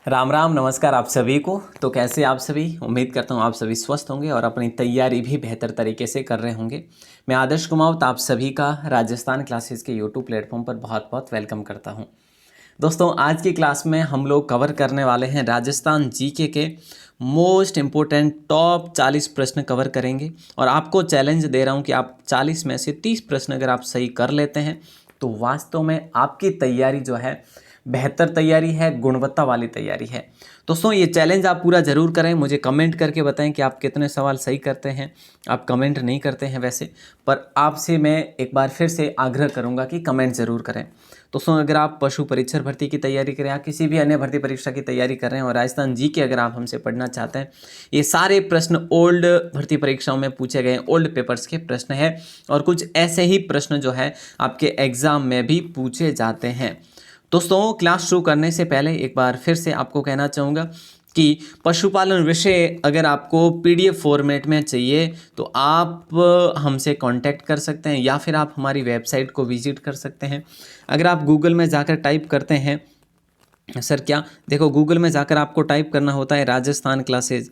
राम राम नमस्कार आप सभी को। तो कैसे आप सभी, उम्मीद करता हूँ आप सभी स्वस्थ होंगे और अपनी तैयारी भी बेहतर तरीके से कर रहे होंगे। मैं आदर्श कुमावत आप सभी का राजस्थान क्लासेस के यूट्यूब प्लेटफॉर्म पर बहुत बहुत वेलकम करता हूँ। दोस्तों, आज की क्लास में हम लोग कवर करने वाले हैं राजस्थान जीके के मोस्ट इम्पोर्टेंट टॉप 40 प्रश्न कवर करेंगे और आपको चैलेंज दे रहा हूँ कि आप 40 में से 30 प्रश्न अगर आप सही कर लेते हैं तो वास्तव में आपकी तैयारी जो है बेहतर तैयारी है, गुणवत्ता वाली तैयारी है। दोस्तों, ये चैलेंज आप पूरा ज़रूर करें। मुझे कमेंट करके बताएं कि आप कितने सवाल सही करते हैं। आप कमेंट नहीं करते हैं वैसे, पर आपसे मैं एक बार फिर से आग्रह करूंगा कि कमेंट ज़रूर करें। दोस्तों, अगर आप पशु परीक्षर भर्ती की तैयारी करें या किसी भी अन्य भर्ती परीक्षा की तैयारी कर रहे हैं और राजस्थान जी के अगर आप हमसे पढ़ना चाहते हैं, ये सारे प्रश्न ओल्ड भर्ती परीक्षाओं में पूछे गए ओल्ड पेपर्स के प्रश्न हैं और कुछ ऐसे ही प्रश्न जो है आपके एग्जाम में भी पूछे जाते हैं। दोस्तों, क्लास शुरू करने से पहले एक बार फिर से आपको कहना चाहूँगा कि पशुपालन विषय अगर आपको पीडीएफ फॉर्मेट में चाहिए तो आप हमसे कांटेक्ट कर सकते हैं या फिर आप हमारी वेबसाइट को विजिट कर सकते हैं। अगर आप गूगल में जाकर टाइप करते हैं सर क्या, देखो गूगल में जाकर आपको टाइप करना होता है राजस्थान क्लासेज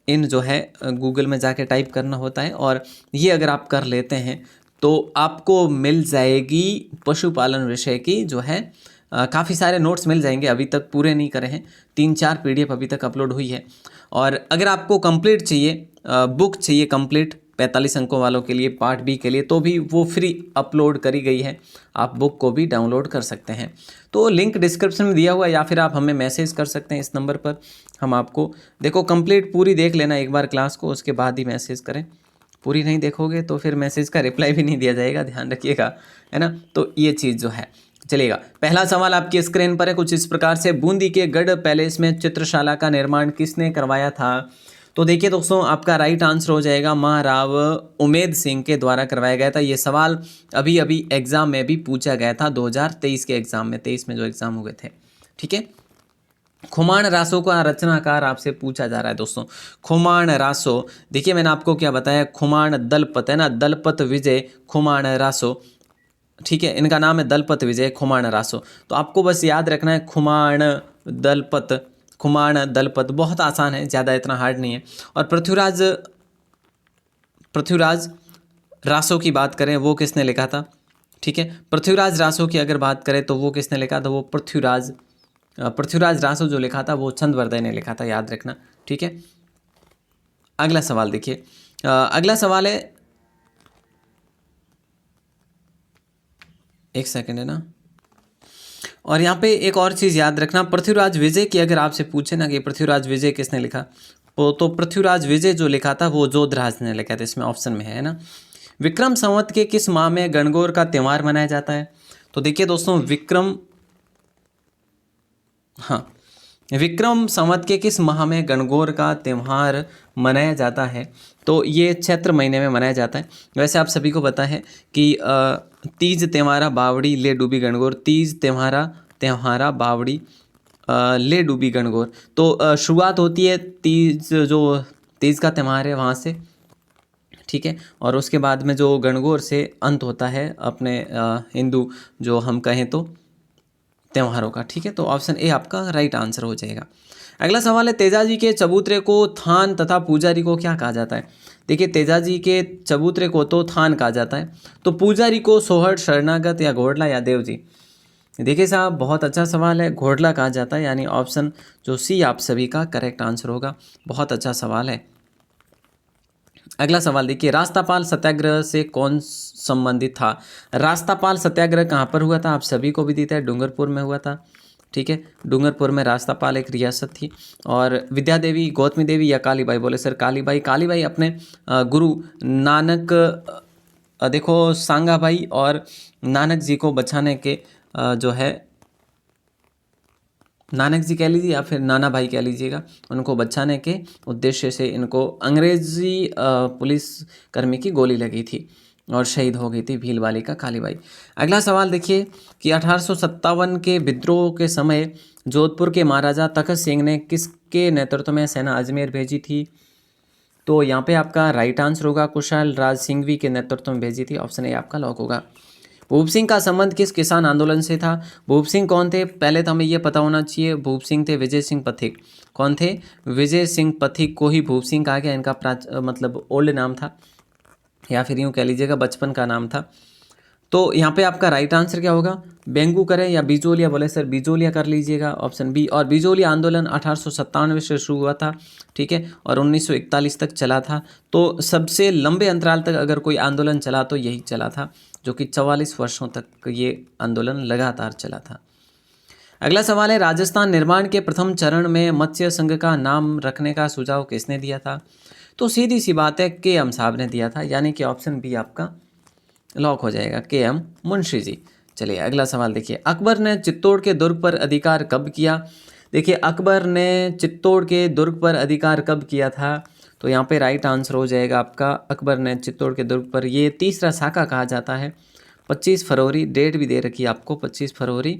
.in जो है गूगल में जाकर टाइप करना होता है और ये अगर आप कर लेते हैं तो आपको मिल जाएगी पशुपालन विषय की जो है काफ़ी सारे नोट्स मिल जाएंगे। अभी तक पूरे नहीं करे हैं, 3-4 पीडीएफ अभी तक अपलोड हुई है। और अगर आपको कंप्लीट चाहिए, बुक चाहिए कंप्लीट 45 अंकों वालों के लिए, पार्ट बी के लिए, तो भी वो फ्री अपलोड करी गई है। आप बुक को भी डाउनलोड कर सकते हैं। तो लिंक डिस्क्रिप्शन में दिया हुआ है या फिर आप हमें मैसेज कर सकते हैं इस नंबर पर। हम आपको, देखो कंप्लीट पूरी देख लेना एक बार क्लास को, उसके बाद ही मैसेज करें। पूरी नहीं देखोगे तो फिर मैसेज का रिप्लाई भी नहीं दिया जाएगा, ध्यान रखिएगा, है ना। तो ये चीज़ जो है, चलिएगा। पहला सवाल आपकी स्क्रीन पर है कुछ इस प्रकार से, बूंदी के गढ़ पैलेस में चित्रशाला का निर्माण किसने करवाया था? तो देखिए दोस्तों, आपका राइट आंसर हो जाएगा महाराव उमेद सिंह के द्वारा करवाया गया था। ये सवाल अभी अभी एग्जाम में भी पूछा गया था, 2023 के एग्जाम में, 23 में जो एग्जाम हुए थे। ठीक है। खुमाण रासो का रचनाकार आपसे पूछा जा रहा है दोस्तों। खुमाण रासो, देखिए मैंने आपको क्या बताया, खुमाण दलपत है ना, दलपत विजय खुमाण रासो। ठीक है, इनका नाम है दलपत विजय खुमाण रासो। तो आपको बस याद रखना है खुमाण दलपत, खुमाण दलपत, बहुत आसान है, ज़्यादा इतना हार्ड नहीं है। और पृथ्वीराज रासो की बात करें, वो किसने लिखा था? ठीक है, पृथ्वीराज रासो की अगर बात करें तो वो किसने लिखा था? वो पृथ्वीराज रासो जो लिखा था वो चंद्रवर्धन ने लिखा था, याद रखना। ठीक है, अगला सवाल देखिए। अगला सवाल है, एक सेकंड है ना, और यहाँ पे एक और चीज़ याद रखना, पृथ्वीराज विजय की अगर आपसे पूछे ना कि पृथ्वीराज विजय किसने लिखा, तो पृथ्वीराज विजय जो लिखा था वो जोधराज ने लिखा था, इसमें ऑप्शन में है ना। विक्रम संवत के किस माह में गणगौर का त्यौहार मनाया जाता है? तो देखिए दोस्तों, विक्रम संवत के किस माह में गणगौर का त्यौहार मनाया जाता है? तो ये चैत्र महीने में मनाया जाता है। वैसे आप सभी को पता है कि तीज त्योहारा बावड़ी ले डूबी गणगौर, तीज त्योहारा बावड़ी ले डूबी गणगौर। तो शुरुआत होती है तीज, जो तीज का त्यौहार है वहाँ से, ठीक है, और उसके बाद में जो गणगौर से अंत होता है अपने हिंदू जो हम कहें तो त्योहारों का। ठीक है, तो ऑप्शन ए आपका राइट आंसर हो जाएगा। अगला सवाल है, तेजाजी के चबूतरे को थान तथा पुजारी को क्या कहा जाता है? देखिए, तेजाजी के चबूतरे को तो थान कहा जाता है, तो पुजारी को सोहर, शरणागत या घोड़ला या देव जी? देखिए साहब, बहुत अच्छा सवाल है, घोड़ला कहा जाता है, यानी ऑप्शन जो सी आप सभी का करेक्ट आंसर होगा। बहुत अच्छा सवाल है। अगला सवाल देखिए, रास्तापाल सत्याग्रह से कौन संबंधित था? रास्तापाल सत्याग्रह कहाँ पर हुआ था? आप सभी को भी देता है, डूंगरपुर में हुआ था। ठीक है, डूंगरपुर में रास्तापाल एक रियासत थी। और विद्या देवी, गौतमी देवी या कालीबाई? बोले सर कालीबाई अपने गुरु नानक, देखो सांगा भाई और नानक जी को बचाने के जो है, नानक जी कह लीजिए या फिर नाना भाई कह लीजिएगा, उनको बचाने के उद्देश्य से इनको अंग्रेजी पुलिस कर्मी की गोली लगी थी और शहीद हो गई थी भील बालिका कालीबाई। अगला सवाल देखिए कि 1857 के विद्रोह के समय जोधपुर के महाराजा तखत सिंह ने किसके नेतृत्व में सेना अजमेर भेजी थी? तो यहाँ पे आपका राइट आंसर होगा कुशल राज सिंघवी के नेतृत्व में भेजी थी। ऑप्शन ए आपका लॉक होगा। भूप सिंह का संबंध किस किसान आंदोलन से था? भूप सिंह कौन थे? पहले तो हमें ये पता होना चाहिए। भूप सिंह थे विजय सिंह पथिक। कौन थे? विजय सिंह पथिक को ही भूप सिंह कहा गया। इनका मतलब ओल्ड नाम था, या फिर यूँ कह लीजिएगा बचपन का नाम था। तो यहाँ पे आपका राइट आंसर क्या होगा? बेंगू करें या बिजोलिया? बोले सर बिजोलिया कर लीजिएगा, ऑप्शन बी। और बिजोलिया आंदोलन 1897 से शुरू हुआ था, ठीक है, और 1941 तक चला था। तो सबसे लंबे अंतराल तक अगर कोई आंदोलन चला तो यही चला था, जो कि 44 वर्षों तक ये आंदोलन लगातार चला था। अगला सवाल है, राजस्थान निर्माण के प्रथम चरण में मत्स्य संघ का नाम रखने का सुझाव किसने दिया था? तो सीधी सी बात है, के एम साहब ने दिया था, यानी कि ऑप्शन बी आपका लॉक हो जाएगा, के एम मुंशी जी। चलिए अगला सवाल देखिए, अकबर ने चित्तौड़ के दुर्ग पर अधिकार कब किया? देखिए अकबर ने चित्तौड़ के दुर्ग पर अधिकार कब किया था? तो यहाँ पे राइट आंसर हो जाएगा आपका, अकबर ने चित्तौड़ के दुर्ग पर, ये तीसरा साका कहा जाता है, 25 फरवरी, डेट भी दे रखी है आपको, 25 फरवरी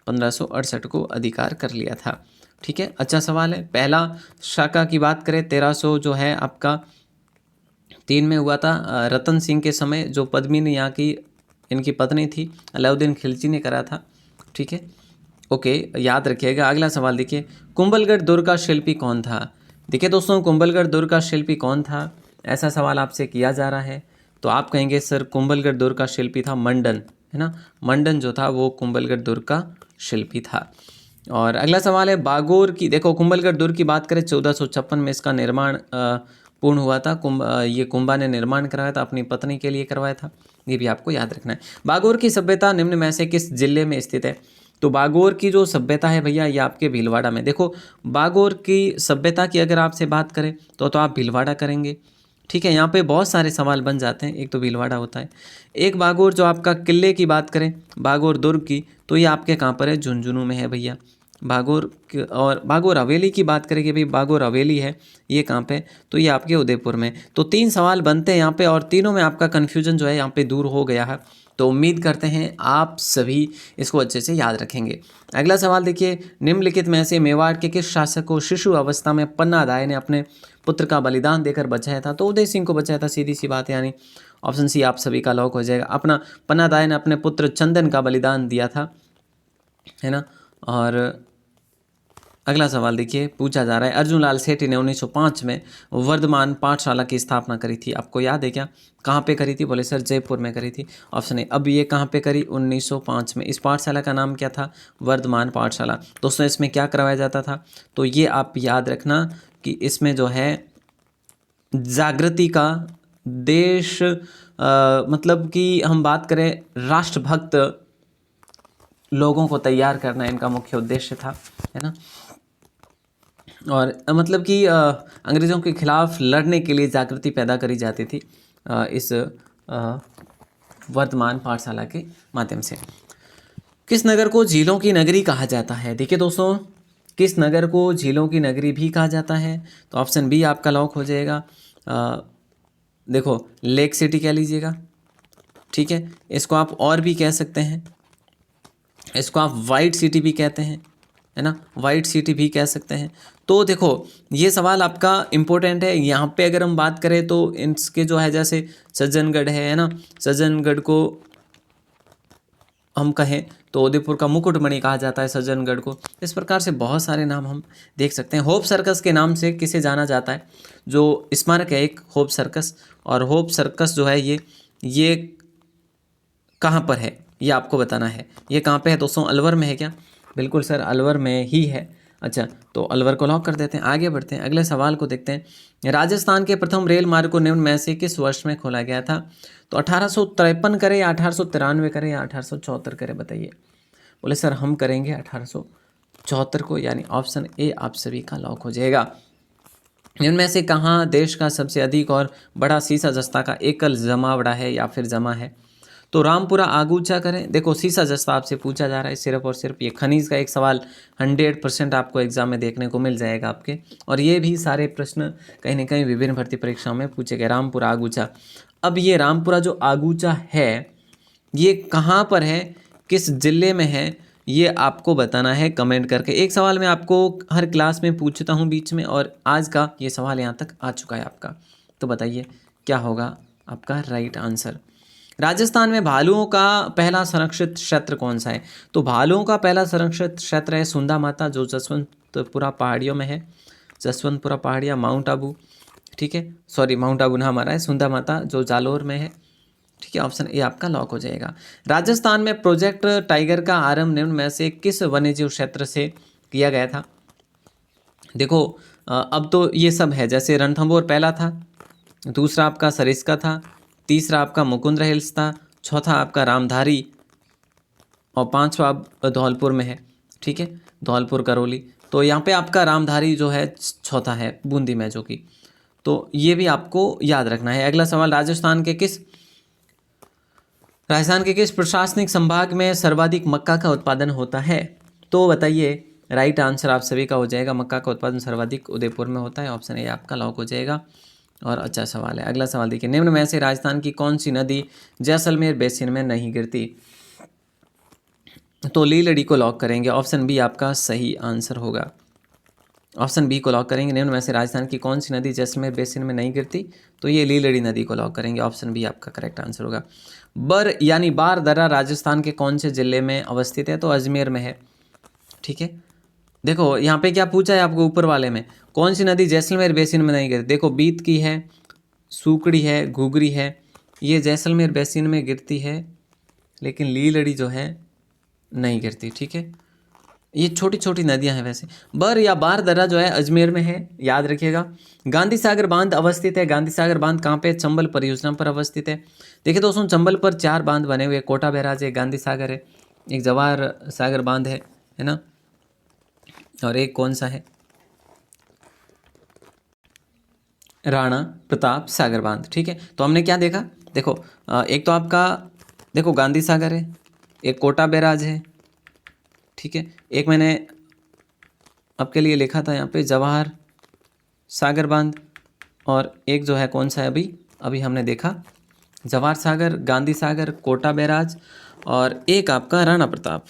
1568 को अधिकार कर लिया था, ठीक है। अच्छा सवाल है। पहला शाखा की बात करें 1300 जो है आपका 3 में हुआ था, रतन सिंह के समय, जो पद्मिनी यहाँ की इनकी पत्नी थी, अलाउद्दीन खिलजी ने करा था, ठीक है, ओके, याद रखिएगा। अगला सवाल देखिए, कुंभलगढ़ दुर्ग का शिल्पी कौन था? देखिए दोस्तों, कुंभलगढ़ दुर्ग का शिल्पी कौन था, ऐसा सवाल आपसे किया जा रहा है, तो आप कहेंगे सर कुंभलगढ़ दुर्ग का शिल्पी था मंडन, है ना, मंडन जो था वो कुंभलगढ़ दुर्ग का शिल्पी था। और अगला सवाल है, बागोर की, देखो कुंभलगढ़ दुर्ग की बात करें 1456 में इसका निर्माण पूर्ण हुआ था। ये कुंभा ने निर्माण करवाया था, अपनी पत्नी के लिए करवाया था, ये भी आपको याद रखना है। बागोर की सभ्यता निम्न में से किस जिले में स्थित है? तो बागोर की जो सभ्यता है भैया, ये आपके भीलवाड़ा में। देखो बागोर की सभ्यता की अगर आपसे बात करें तो आप भीलवाड़ा करेंगे, ठीक है। यहाँ पे बहुत सारे सवाल बन जाते हैं, एक तो भीलवाड़ा होता है, एक बागोर जो आपका किले की बात करें, बागोर दुर्ग की, तो ये आपके कहाँ पर है? झुंझुनू में है भैया बागोर। और बागोर हवेली की बात करें कि भाई बागोर हवेली है, ये कहाँ पे? तो ये आपके उदयपुर में। तो 3 सवाल बनते हैं यहाँ पे, और तीनों में आपका कन्फ्यूजन जो है यहाँ पे दूर हो गया है। तो उम्मीद करते हैं आप सभी इसको अच्छे से याद रखेंगे। अगला सवाल देखिए, निम्नलिखित में से मेवाड़ के किस शासक को शिशु अवस्था में पन्ना दाई ने अपने पुत्र का बलिदान देकर बचाया था? तो उदय सिंह को बचाया था, सीधी सी बात है, यानी ऑप्शन सी आप सभी का लॉक हो जाएगा। अपना पन्ना दाई ने अपने पुत्र चंदन का बलिदान दिया था, है ना। और अगला सवाल देखिए, पूछा जा रहा है, अर्जुन लाल सेठी ने 1905 में वर्धमान पाठशाला की स्थापना करी थी, आपको याद है क्या? कहाँ पे करी थी? बोले सर जयपुर में करी थी, ऑप्शन ए। अब ये कहाँ पे करी? 1905 में। इस पाठशाला का नाम क्या था? वर्धमान पाठशाला। दोस्तों इसमें क्या करवाया जाता था? तो ये आप याद रखना कि इसमें जो है जागृति का, देश मतलब कि हम बात करें राष्ट्रभक्त लोगों को तैयार करना इनका मुख्य उद्देश्य था, है ना। और मतलब कि अंग्रेज़ों के खिलाफ लड़ने के लिए जागृति पैदा करी जाती थी इस वर्तमान पाठशाला के माध्यम से। किस नगर को झीलों की नगरी कहा जाता है? देखिए दोस्तों, किस नगर को झीलों की नगरी भी कहा जाता है? तो ऑप्शन बी आपका लॉक हो जाएगा। देखो लेक सिटी कह लीजिएगा, ठीक है, इसको आप और भी कह सकते हैं, इसको आप वाइट सिटी भी कहते हैं, है ना, वाइट सिटी भी कह सकते हैं। तो देखो ये सवाल आपका इम्पोर्टेंट है। यहाँ पे अगर हम बात करें तो इसके जो है, जैसे सज्जनगढ़ है ना, सज्जनगढ़ को हम कहें तो उदयपुर का मुकुटमणि कहा जाता है सज्जनगढ़ को। इस प्रकार से बहुत सारे नाम हम देख सकते हैं। होप सर्कस के नाम से किसे जाना जाता है? जो स्मारक है एक होप सर्कस, और होप सर्कस जो है ये कहाँ पर है ये आपको बताना है। ये कहाँ पे है दोस्तों? अलवर में है क्या? बिल्कुल सर, अलवर में ही है। अच्छा, तो अलवर को लॉक कर देते हैं। आगे बढ़ते हैं, अगले सवाल को देखते हैं। राजस्थान के प्रथम रेल मार्ग को निम्न में से किस वर्ष में खोला गया था? तो 1853 करें या 1893 करें या 1874 करें, बताइए। बोले सर हम करेंगे 1874 को, यानी ऑप्शन ए आप सभी का लॉक हो जाएगा। इनमें से कहाँ देश का सबसे अधिक और बड़ा सीसा जस्ता का एकल जमावड़ा है या फिर जमा है? तो रामपुरा आगूचा करें। देखो सीसा जस्ता आपसे पूछा जा रहा है, सिर्फ और सिर्फ ये खनिज का एक सवाल 100% आपको एग्जाम में देखने को मिल जाएगा आपके, और ये भी सारे प्रश्न कहीं ना कहीं विभिन्न भर्ती परीक्षाओं में पूछे गए। रामपुरा आगूचा, अब ये रामपुरा जो आगूचा है ये कहाँ पर है, किस जिले में है, ये आपको बताना है कमेंट करके। एक सवाल मैं आपको हर क्लास में पूछता हूँ बीच में, और आज का ये सवाल यहाँ तक आ चुका है आपका, तो बताइए क्या होगा आपका राइट आंसर। राजस्थान में भालुओं का पहला संरक्षित क्षेत्र कौन सा है? तो भालुओं का पहला संरक्षित क्षेत्र है सुंदा माता, जो जसवंतपुरा पहाड़ियों में है। जसवंतपुरा पहाड़ियाँ, माउंट आबू, ठीक है, सॉरी माउंट आबू ना हमारा है, सुंदा माता जो जालोर में है, ठीक है। ऑप्शन ए आपका लॉक हो जाएगा। राजस्थान में प्रोजेक्ट टाइगर का आरंभ निम्न में से किस वन्यजीव क्षेत्र से किया गया था? देखो अब तो ये सब है, जैसे रणथंभौर पहला था, दूसरा आपका सरिस्का था, तीसरा आपका मुकुंद्र हिल्स था, चौथा आपका रामधारी और पांचवा अब धौलपुर में है, ठीक है, धौलपुर करौली। तो यहाँ पे आपका रामधारी जो है चौथा है बूंदी में, जो कि तो ये भी आपको याद रखना है। अगला सवाल, राजस्थान के किस प्रशासनिक संभाग में सर्वाधिक मक्का का उत्पादन होता है? तो बताइए, राइट आंसर आप सभी का हो जाएगा, मक्का का उत्पादन सर्वाधिक उदयपुर में होता है। ऑप्शन ए आपका लॉक हो जाएगा। और अच्छा सवाल है। अगला सवाल देखिए, निम्न में से राजस्थान की कौन सी नदी जैसलमेर बेसिन में नहीं गिरती? तो लीलड़ी को लॉक करेंगे, ऑप्शन बी आपका सही आंसर होगा। ऑप्शन बी को लॉक करेंगे, निम्न में से राजस्थान की कौन सी नदी जैसलमेर बेसिन में नहीं गिरती? तो ये लीलड़ी नदी को लॉक करेंगे, ऑप्शन बी आपका करेक्ट आंसर होगा। बर यानी बार दर्रा राजस्थान के कौन से जिले में अवस्थित है? तो अजमेर में है, ठीक है। देखो यहाँ पे क्या पूछा है आपको, ऊपर वाले में कौन सी नदी जैसलमेर बेसिन में नहीं गिरती? देखो बीत की है, सूकड़ी है, घुघरी है, ये जैसलमेर बेसिन में गिरती है, लेकिन लीलड़ी जो है नहीं गिरती, ठीक है। ये छोटी छोटी नदियां हैं वैसे। बर या बार दर्रा जो है अजमेर में है, याद रखिएगा। गांधी सागर बांध अवस्थित है, गांधी सागर बांध कहाँ पे? चंबल परियोजना पर अवस्थित है। देखिए दोस्तों, चंबल पर 4 बांध बने हुए, कोटा बैराज है, गांधी सागर है, एक जवाहर सागर बांध है ना, और एक कौन सा है? राणा प्रताप सागर बांध, ठीक है। तो हमने क्या देखा, देखो एक तो आपका देखो गांधी सागर है, एक कोटा बैराज है, ठीक है, एक मैंने आपके लिए लिखा था यहाँ पे जवाहर सागर बांध, और एक जो है कौन सा है, अभी अभी हमने देखा जवाहर सागर, गांधी सागर, कोटा बैराज, और एक आपका राणा प्रताप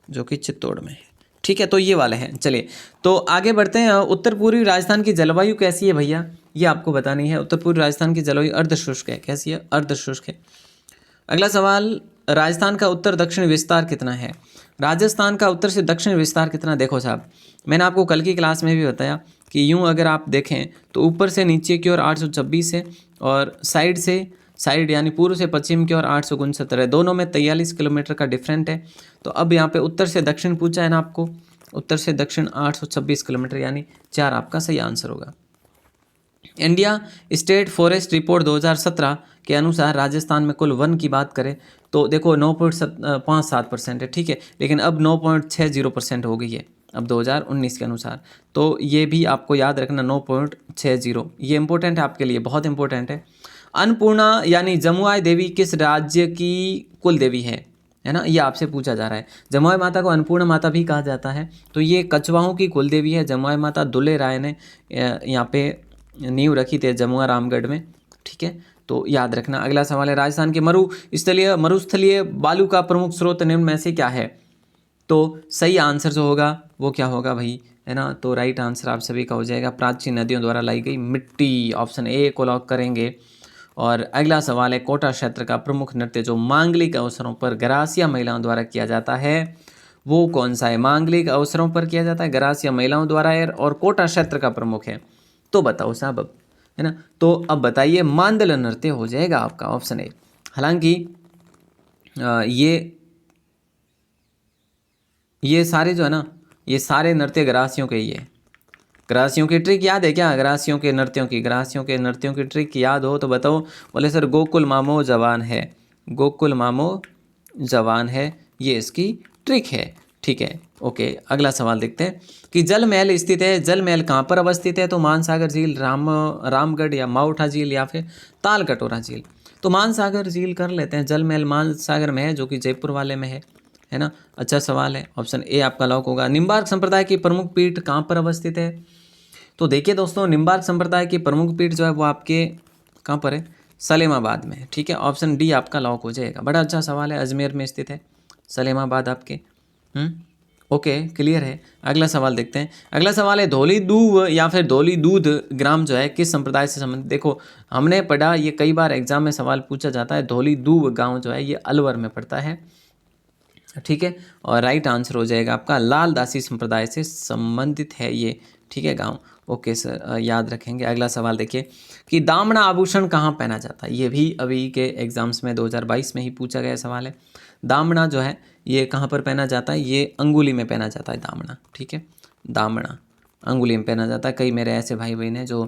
जो कि चित्तौड़ में है, ठीक है। तो ये वाले हैं। चलिए तो आगे बढ़ते हैं। उत्तर पूर्वी राजस्थान की जलवायु कैसी है भैया, ये आपको बतानी है। उत्तर पूर्वी राजस्थान की जलवायु अर्धशुष्क है। कैसी है? अर्धशुष्क है। अगला सवाल, राजस्थान का उत्तर दक्षिण विस्तार कितना है? राजस्थान का उत्तर से दक्षिण विस्तार कितना? देखो साहब, मैंने आपको कल की क्लास में भी बताया कि यूं अगर आप देखें तो ऊपर से नीचे की ओर 826 है, और साइड यानी पूर्व से पश्चिम की ओर 869 है, दोनों में 43 किलोमीटर का डिफरेंट है। तो अब यहाँ पे उत्तर से दक्षिण पूछा है ना आपको, उत्तर से दक्षिण 826 किलोमीटर, यानी 4 आपका सही आंसर होगा। इंडिया स्टेट फॉरेस्ट रिपोर्ट 2017 के अनुसार राजस्थान में कुल वन की बात करें तो देखो 9.57% है, ठीक है, लेकिन अब 9.60% हो गई है अब 2019 के अनुसार। तो ये भी आपको याद रखना, 9.60, ये इंपॉर्टेंट है आपके लिए, बहुत इंपॉर्टेंट है। अन्नपूर्णा यानी जमुआई देवी किस राज्य की कुल देवी है ना, ये आपसे पूछा जा रहा है। जमुआई माता को अन्नपूर्णा माता भी कहा जाता है। तो ये कछवाहों की कुल देवी है जमुआई माता। दुल्ले राय ने यहाँ पे नींव रखी थी जमुआ रामगढ़ में, ठीक है, तो याद रखना। अगला सवाल है, राजस्थान के मरुस्थलीय बालू का प्रमुख स्रोत निम्न में से क्या है? तो सही आंसर जो होगा वो क्या होगा भाई, है ना, तो राइट आंसर आप सभी का हो जाएगा प्राचीन नदियों द्वारा लाई गई मिट्टी, ऑप्शन ए को लॉक करेंगे। और अगला सवाल है, कोटा क्षेत्र का प्रमुख नृत्य जो मांगलिक अवसरों पर गरासिया महिलाओं द्वारा किया जाता है वो कौन सा है? मांगलिक अवसरों पर किया जाता है, गरासिया महिलाओं द्वारा है, और कोटा क्षेत्र का प्रमुख है। तो बताओ साहब अब, है ना, तो अब बताइए, मांदल नृत्य हो जाएगा आपका, ऑप्शन ए। हालांकि ये सारे जो है ना, ये सारे नृत्य गरासियों के ही है। गरासियों की ट्रिक याद है क्या? गरासियों के नृत्यों की ट्रिक याद हो तो बताओ। बोले सर गोकुल मामो जवान है, गोकुल मामो जवान है, ये इसकी ट्रिक है, ठीक है। ओके, अगला सवाल देखते हैं कि जल महल स्थित है, जल महल कहाँ पर अवस्थित है? तो मानसागर झील, रामगढ़, या माउठा झील, या फिर ताल कटोरा झील। तो मानसागर झील कर लेते हैं, जल महल मानसागर में है जो कि जयपुर वाले में है ना। अच्छा सवाल है, ऑप्शन ए आपका लॉक होगा। निम्बार्क संप्रदाय की प्रमुख पीठ कहाँ पर अवस्थित है? तो देखिए दोस्तों, निम्बार्क संप्रदाय की प्रमुख पीठ जो है वो आपके कहाँ पर है? सलेमाबाद में, ठीक है, ऑप्शन डी आपका लॉक हो जाएगा। बड़ा अच्छा सवाल है, अजमेर में स्थित है सलेमाबाद आपके। ओके, क्लियर है। अगला सवाल देखते हैं। अगला सवाल है धौली दूब या फिर धौली दूध ग्राम जो है किस संप्रदाय से संबंधित। देखो हमने पढ़ा, ये कई बार एग्जाम में सवाल पूछा जाता है। धौली दूब गांव जो है ये अलवर में पड़ता है, ठीक है। और राइट आंसर हो जाएगा आपका लाल दासी संप्रदाय से संबंधित है ये, ठीक है, गांव। ओके सर, याद रखेंगे। अगला सवाल देखिए कि दामना आभूषण कहाँ पहना जाता है। ये भी अभी के एग्जाम्स में 2022 में ही पूछा गया सवाल है। दामना जो है ये कहाँ पर पहना जाता है, ये अंगुली में पहना जाता है दामना, ठीक है। दामना अंगुली में पहना जाता है। कई मेरे ऐसे भाई बहन हैं जो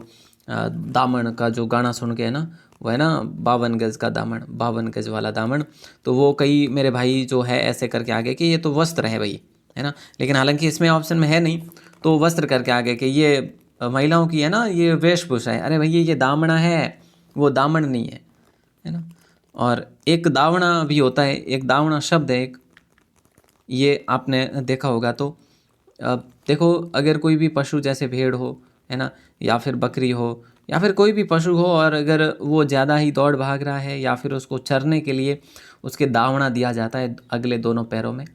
दामन का जो गाना सुन के है ना, वो है ना 52 गज का दामन, 52 गज वाला दामन, तो वो कई मेरे भाई जो है ऐसे करके आगे कि ये तो वस्त्र है भाई, है ना। लेकिन हालांकि इसमें ऑप्शन में है नहीं, तो वस्त्र करके आगे कि ये महिलाओं की है ना, ये वेशभूषा है। अरे भैया ये दामना है, वो दामन नहीं है ना। और एक दावना भी होता है, एक दावना शब्द है एक, ये आपने देखा होगा। तो देखो अगर कोई भी पशु जैसे भेड़ हो, है ना, या फिर बकरी हो, या फिर कोई भी पशु हो, और अगर वो ज़्यादा ही दौड़ भाग रहा है या फिर उसको चरने के लिए उसके दावना दिया जाता है अगले दोनों पैरों में,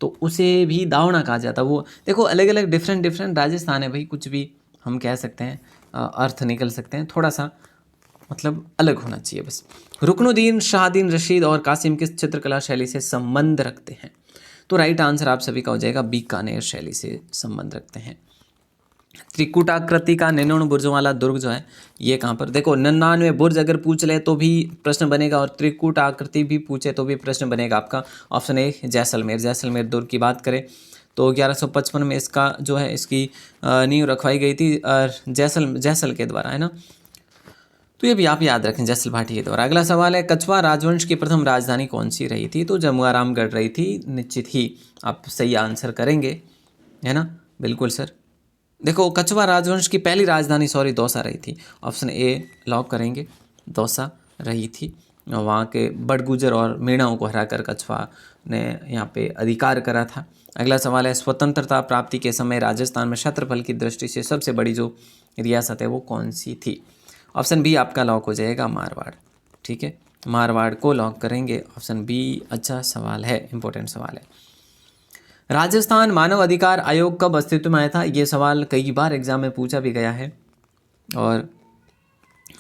तो उसे भी दावना कहा जाता है। वो देखो अलग अलग डिफरेंट राजस्थान है भाई, कुछ भी हम कह सकते हैं, अर्थ निकल सकते हैं, थोड़ा सा मतलब अलग होना चाहिए बस। रुकनुद्दीन, शाहदीन रशीद और कासिम किस चित्रकला शैली से संबंध रखते हैं। तो राइट आंसर आप सभी का हो जाएगा बीकानेर शैली से संबंध रखते हैं। त्रिकुटाकृति का 99 बुर्जों वाला दुर्ग जो है ये कहाँ पर। देखो 99 बुर्ज अगर पूछ ले तो भी प्रश्न बनेगा, और त्रिकुट आकृति भी पूछे तो भी प्रश्न बनेगा आपका। Option A Jaisalmer. जैसलमेर दुर्ग की बात करें तो 1155 में इसका जो है इसकी नींव रखवाई गई थी जैसल के द्वारा, है ना। तो ये भी आप याद रखें, जैसल भाटी के द्वारा। अगला सवाल है कछवा राजवंश की प्रथम राजधानी कौन सी रही थी। तो जमुआरामगढ़ रही थी, निश्चित ही आप सही आंसर करेंगे, है ना। बिल्कुल सर। देखो कछवा राजवंश की पहली राजधानी दौसा रही थी। ऑप्शन ए लॉक करेंगे, दौसा रही थी। वहाँ के बड़गुजर और मीणाओं को हराकर कछवा ने यहाँ पे अधिकार करा था। अगला सवाल है स्वतंत्रता प्राप्ति के समय राजस्थान में क्षेत्रफल की दृष्टि से सबसे बड़ी जो रियासत है वो कौन सी थी। ऑप्शन बी आपका लॉक हो जाएगा मारवाड़, ठीक है, मारवाड़ को लॉक करेंगे। ऑप्शन बी अच्छा सवाल है, इंपॉर्टेंट सवाल है। राजस्थान मानव अधिकार आयोग कब अस्तित्व में आया था। ये सवाल कई बार एग्जाम में पूछा भी गया है, और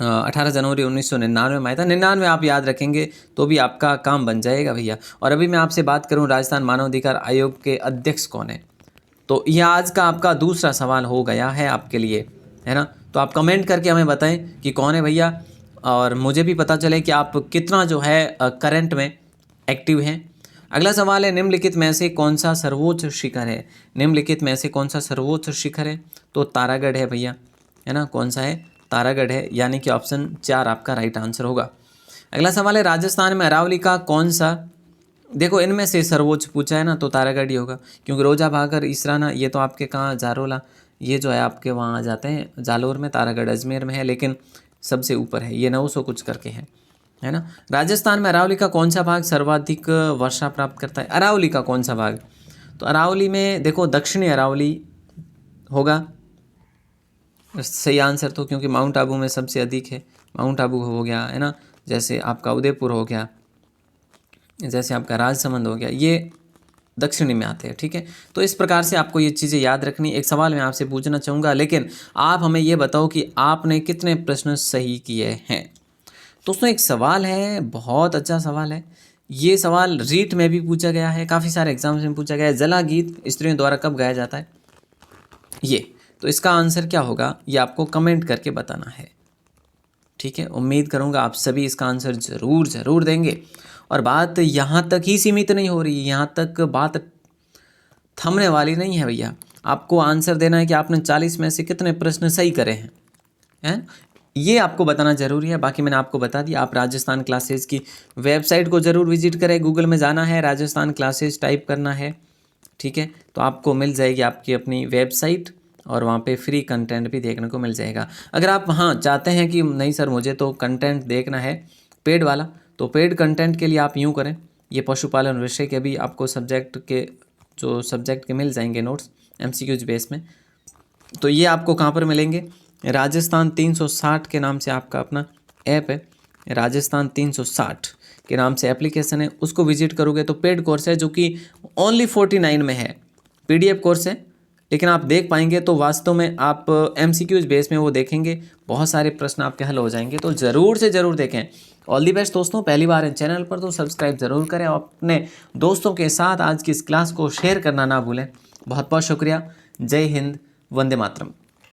18 जनवरी 1999 में आया था। 99 आप याद रखेंगे तो भी आपका काम बन जाएगा भैया। और अभी मैं आपसे बात करूं राजस्थान मानव अधिकार आयोग के अध्यक्ष कौन है, तो यह आज का आपका दूसरा सवाल हो गया है आपके लिए, है ना। तो आप कमेंट करके हमें बताएं कि कौन है भैया, और मुझे भी पता चले कि आप कितना जो है करंट में एक्टिव हैं। अगला सवाल है निम्नलिखित में से कौन सा सर्वोच्च शिखर है। निम्नलिखित में से कौन सा सर्वोच्च शिखर है, तो तारागढ़ है भैया, है ना। कौन सा है, तारागढ़ है, यानी कि ऑप्शन 4 आपका राइट आंसर होगा। अगला सवाल है राजस्थान में अरावली का कौन सा, देखो इनमें से सर्वोच्च पूछा है ना, तो तारागढ़ ही होगा, क्योंकि रोजा भागर इसराना ये तो आपके कहाँ जारोला, ये जो है आपके वहाँ आ जाते हैं जालोर में, तारागढ़ अजमेर में है, लेकिन सबसे ऊपर है ये 900 कुछ करके है ना। राजस्थान में अरावली का कौन सा भाग सर्वाधिक वर्षा प्राप्त करता है। अरावली का कौन सा भाग, तो अरावली में देखो दक्षिणी अरावली होगा सही आंसर, तो क्योंकि माउंट आबू में सबसे अधिक है, माउंट आबू हो गया, है ना, जैसे आपका उदयपुर हो गया, जैसे आपका राजसमंद हो गया, ये दक्षिणी में आते हैं, ठीक है। तो इस प्रकार से आपको ये चीज़ें याद रखनी। एक सवाल मैं आपसे पूछना चाहूँगा, लेकिन आप हमें ये बताओ कि आपने कितने प्रश्न सही किए हैं। दोस्तों एक सवाल है, बहुत अच्छा सवाल है। ये सवाल रीट में भी पूछा गया है, काफ़ी सारे एग्जाम्स में पूछा गया है। जला गीत स्त्रियों द्वारा कब गाया जाता है ये, तो इसका आंसर क्या होगा ये आपको कमेंट करके बताना है, ठीक है। उम्मीद करूँगा आप सभी इसका आंसर ज़रूर देंगे। और बात यहाँ तक ही सीमित नहीं हो रही, यहाँ तक बात थमने वाली नहीं है भैया। आपको आंसर देना है कि आपने 40 में से कितने प्रश्न सही करे हैं, ये आपको बताना ज़रूरी है। बाकी मैंने आपको बता दिया। आप राजस्थान क्लासेस की वेबसाइट को ज़रूर विजिट करें। गूगल में जाना है, राजस्थान क्लासेस टाइप करना है, ठीक है, तो आपको मिल जाएगी आपकी अपनी वेबसाइट, और वहाँ पे फ्री कंटेंट भी देखने को मिल जाएगा। अगर आप वहाँ चाहते हैं कि नहीं सर मुझे तो कंटेंट देखना है पेड वाला, तो पेड कंटेंट के लिए आप यूँ करें, ये पशुपालन विषय के भी आपको सब्जेक्ट के मिल जाएंगे नोट्स MCQs बेस में। तो ये आपको कहाँ पर मिलेंगे, राजस्थान 360 के नाम से आपका अपना ऐप है, राजस्थान 360 के नाम से एप्लीकेशन है, उसको विजिट करोगे तो पेड कोर्स है जो कि ओनली 49 में है, PDF कोर्स है, लेकिन आप देख पाएंगे तो वास्तव में आप MCQs बेस में वो देखेंगे, बहुत सारे प्रश्न आपके हल हो जाएंगे। तो ज़रूर से ज़रूर देखें। ऑल दी बेस्ट दोस्तों। पहली बार है चैनल पर तो सब्सक्राइब ज़रूर करें और अपने दोस्तों के साथ आज की इस क्लास को शेयर करना ना भूलें। बहुत बहुत शुक्रिया। जय हिंद, वंदे मातरम।